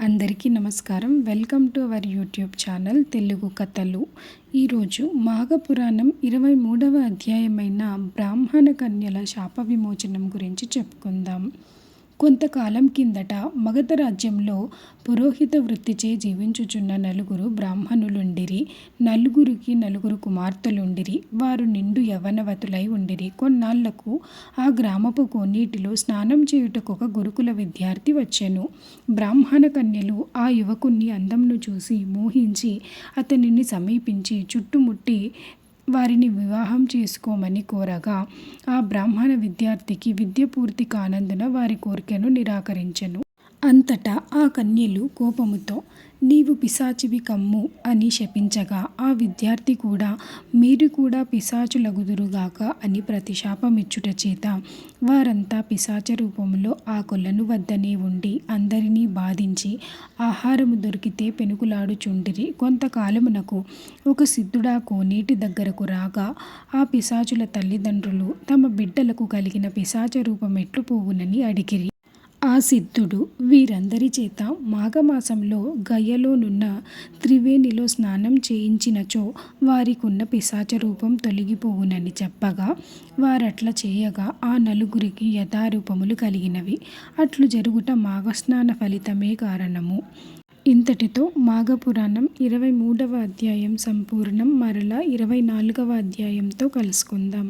అందరికీ నమస్కారం. Welcome to our YouTube channel Telugu కథలు. ఈరోజు మాఘపురాణం 23వ అధ్యాయమైన బ్రాహ్మణ కన్యల శాప విమోచనం గురించి చెప్పుకుందాం. కొంతకాలం కిందట మగధ రాజ్యంలో పురోహిత వృత్తిచే జీవించుచున్న నలుగురు బ్రాహ్మణులుండిరి. నలుగురికి నలుగురు కుమార్తెలుండిరి. వారు నిండు యవ్వనవతులై ఉండిరి. కొన్నాళ్లకు ఆ గ్రామపు కోనేటిలో స్నానం చేయుటకు ఒక గురుకుల విద్యార్థి వచ్చెను. బ్రాహ్మణ కన్యలు ఆ యువకుని అందంను చూసి మోహించి అతనిని సమీపించి చుట్టుముట్టి వారిని వివాహం చేసుకోమని కోరగా ఆ బ్రాహ్మణ విద్యార్థికి విద్య పూర్తి కానందున వారి కోరికను నిరాకరించెను. అంతటా ఆ కన్యలు కోపముతో "నీవు పిశాచివి కమ్ము" అని శపించగా ఆ విద్యార్థి కూడా "మీరు కూడా పిశాచులగుదురుగాక" అని ప్రతిశాపమిచ్చుట చేత వారంతా పిశాచ రూపంలో ఆ కొలను వద్దనే ఉండి అందరినీ బాధించి ఆహారము దొరికితే పెనుకులాడుచుండిరి. కొంతకాలమునకు ఒక సిద్ధుడా కోనేటి దగ్గరకు రాగా ఆ పిశాచుల తల్లిదండ్రులు తమ బిడ్డలకు కలిగిన పిశాచ రూపం ఎట్లు పోవునని అడిగిరి. ఆ సిద్ధుడు వీరందరి చేత మాఘమాసంలో గయలోనున్న త్రివేణిలో స్నానం చేయించినచో వారికున్న పిశాచ రూపం తొలగిపోవునని చెప్పగా వారట్ల చేయగా ఆ నలుగురికి యథారూపములు కలిగినవి. అట్లు జరుగుట మాఘస్నాన ఫలితమే కారణము. ఇంతటితో మాఘపురాణం 23వ అధ్యాయం సంపూర్ణం. మరలా 24వ అధ్యాయంతో కలుసుకుందాం.